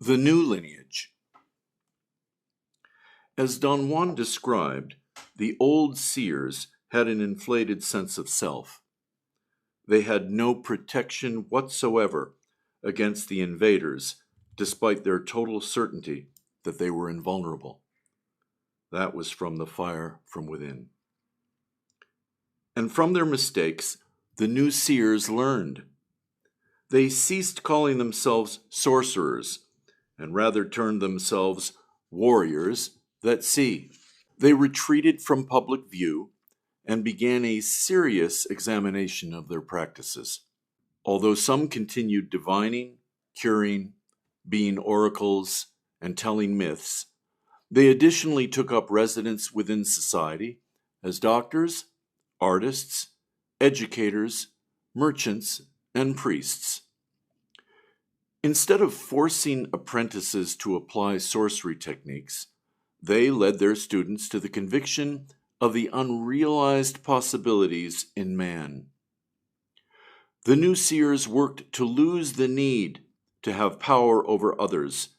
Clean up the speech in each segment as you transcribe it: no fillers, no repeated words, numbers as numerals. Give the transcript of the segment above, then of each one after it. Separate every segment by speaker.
Speaker 1: The new lineage. As Don Juan described, the old seers had an inflated sense of self. They had no protection whatsoever against the invaders, despite their total certainty that they were invulnerable. That was from the fire from within. And from their mistakes, the new seers learned. They ceased calling themselves sorcerers and rather turned themselves warriors that see. They retreated from public view and began a serious examination of their practices. Although some continued divining, curing, being oracles, and telling myths, they additionally took up residence within society as doctors, artists, educators, merchants, and priests. Instead of forcing apprentices to apply sorcery techniques, they led their students to the conviction of the unrealized possibilities in man. The new seers worked to lose the need to have power over others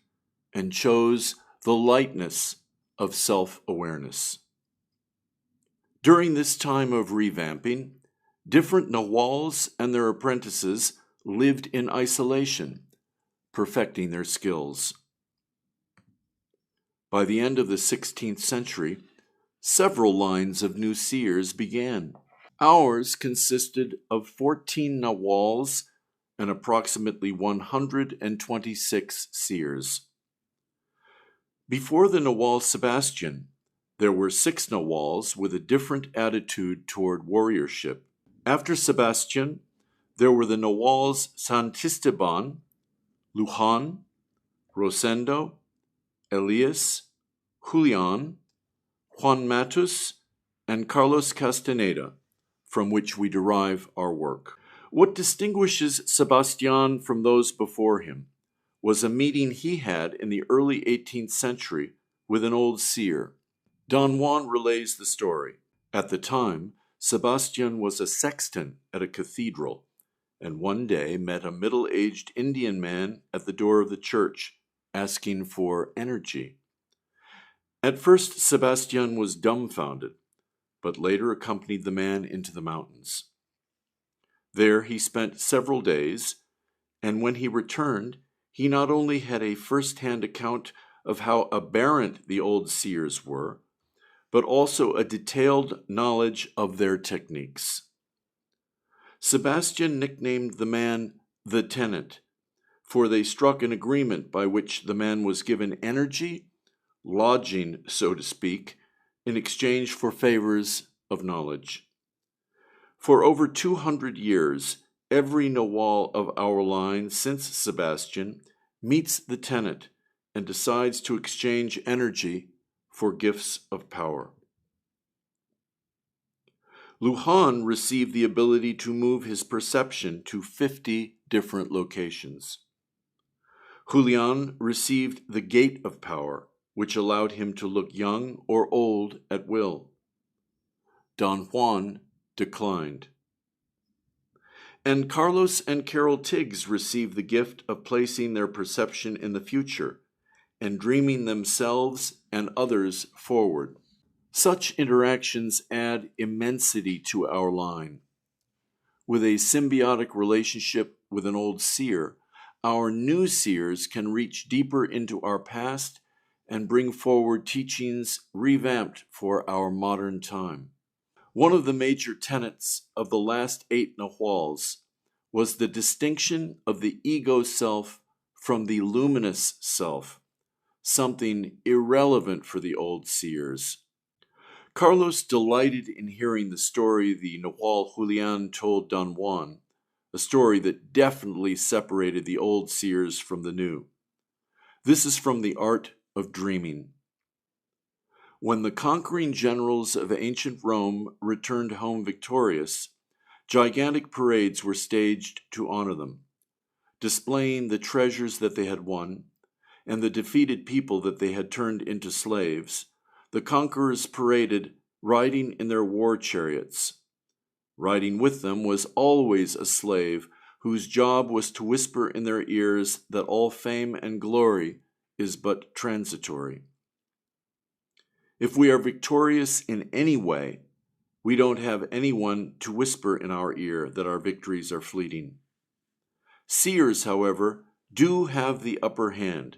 Speaker 1: and chose the lightness of self-awareness. During this time of revamping, different Nawals and their apprentices lived in isolation, perfecting their skills. By the end of the 16th century, several lines of new seers began. Ours consisted of 14 Nawals and approximately 126 seers. Before the Nawal Sebastian, there were 6 Nawals with a different attitude toward warriorship. After Sebastian, there were the Nawals Santisteban, Lujan, Rosendo, Elias, Julian, Juan Matus, and Carlos Castaneda, from which we derive our work. What distinguishes Sebastian from those before him was a meeting he had in the early 18th century with an old seer. Don Juan relays the story. At the time, Sebastian was a sexton at a cathedral, and one day met a middle-aged Indian man at the door of the church, asking for energy. At first, Sebastian was dumbfounded, but later accompanied the man into the mountains. There he spent several days, and when he returned, he not only had a first-hand account of how aberrant the old seers were, but also a detailed knowledge of their techniques. Sebastian nicknamed the man the tenant, for they struck an agreement by which the man was given energy, lodging, so to speak, in exchange for favors of knowledge. For over 200 years, every Nawal of our line since Sebastian meets the tenant and decides to exchange energy for gifts of power. Lujan received the ability to move his perception to 50 different locations. Julian received the gate of power, which allowed him to look young or old at will. Don Juan declined. And Carlos and Carol Tiggs received the gift of placing their perception in the future and dreaming themselves and others forward. Such interactions add immensity to our line. With a symbiotic relationship with an old seer, our new seers can reach deeper into our past and bring forward teachings revamped for our modern time. One of the major tenets of the last 8 Nawals was the distinction of the ego self from the luminous self, something irrelevant for the old seers. Carlos delighted in hearing the story the Nawal Julian told Don Juan, a story that definitely separated the old seers from the new. This is from the art of dreaming. When the conquering generals of ancient Rome returned home victorious, gigantic parades were staged to honor them, displaying the treasures that they had won and the defeated people that they had turned into slaves. The conquerors paraded, riding in their war chariots. Riding with them was always a slave whose job was to whisper in their ears that all fame and glory is but transitory. If we are victorious in any way, we don't have anyone to whisper in our ear that our victories are fleeting. Seers, however, do have the upper hand.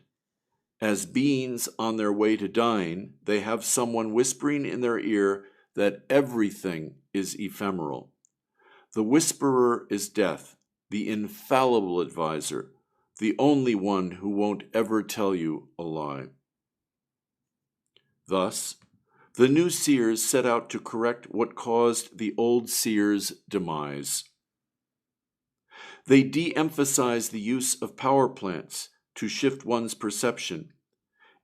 Speaker 1: As beings on their way to dying, they have someone whispering in their ear that everything is ephemeral. The whisperer is death, the infallible advisor, the only one who won't ever tell you a lie. Thus, the new seers set out to correct what caused the old seers' demise. They de-emphasized the use of power plants to shift one's perception,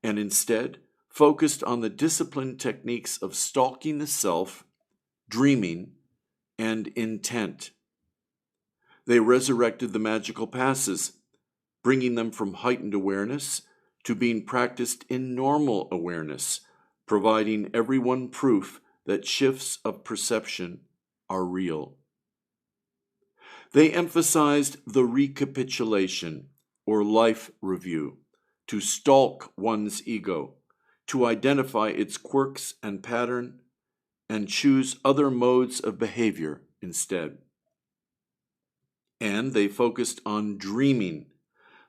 Speaker 1: and instead focused on the disciplined techniques of stalking the self, dreaming, and intent. They resurrected the magical passes, bringing them from heightened awareness to being practiced in normal awareness, providing everyone proof that shifts of perception are real. They emphasized the recapitulation or life review, to stalk one's ego, to identify its quirks and pattern, and choose other modes of behavior instead. And they focused on dreaming,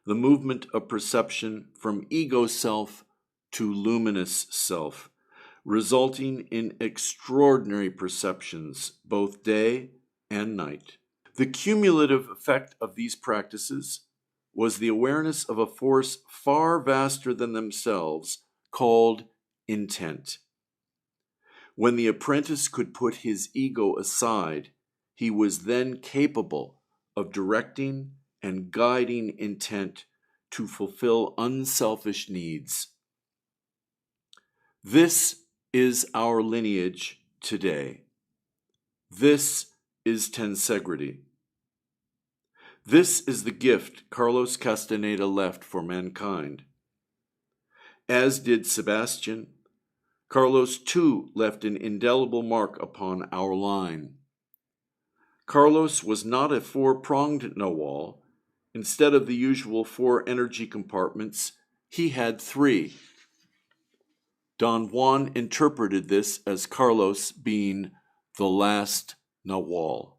Speaker 1: the movement of perception from ego self to luminous self, resulting in extraordinary perceptions both day and night. The cumulative effect of these practices was the awareness of a force far vaster than themselves called intent. When the apprentice could put his ego aside, he was then capable of directing and guiding intent to fulfill unselfish needs. This is our lineage today. This is tensegrity. This is the gift Carlos Castaneda left for mankind. As did Sebastian, Carlos too left an indelible mark upon our line. Carlos was not a four-pronged Nawal. Instead of the usual 4 energy compartments, he had 3. Don Juan interpreted this as Carlos being the last Nawal.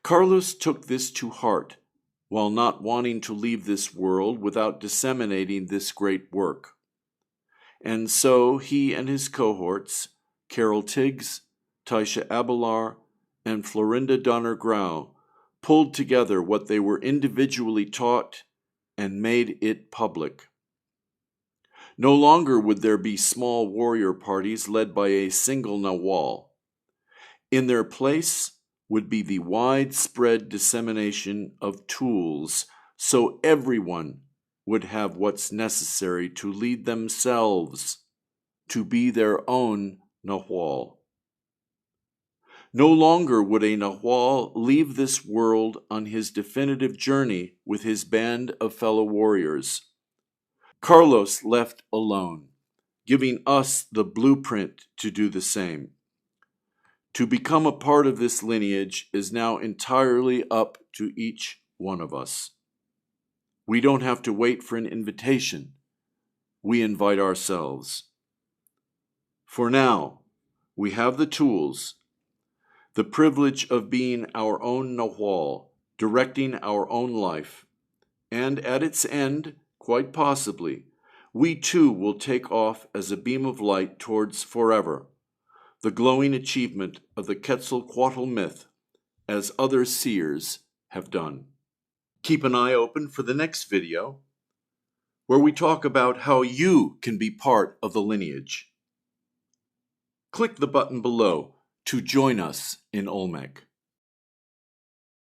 Speaker 1: Carlos took this to heart while not wanting to leave this world without disseminating this great work. And so he and his cohorts, Carol Tiggs, Taisha Abelar, and Florinda Donner Grau, pulled together what they were individually taught and made it public. No longer would there be small warrior parties led by a single Nawal. In their place would be the widespread dissemination of tools so everyone would have what's necessary to lead themselves, to be their own Nawal. No longer would a Nawal leave this world on his definitive journey with his band of fellow warriors. Carlos left alone, giving us the blueprint to do the same. To become a part of this lineage is now entirely up to each one of us. We don't have to wait for an invitation. We invite ourselves. For now, we have the tools, the privilege of being our own Nawal, directing our own life, and at its end, quite possibly, we too will take off as a beam of light towards forever, the glowing achievement of the Quetzalcoatl myth, as other seers have done. Keep an eye open for the next video, where we talk about how you can be part of the lineage. Click the button below to join us in Olmec.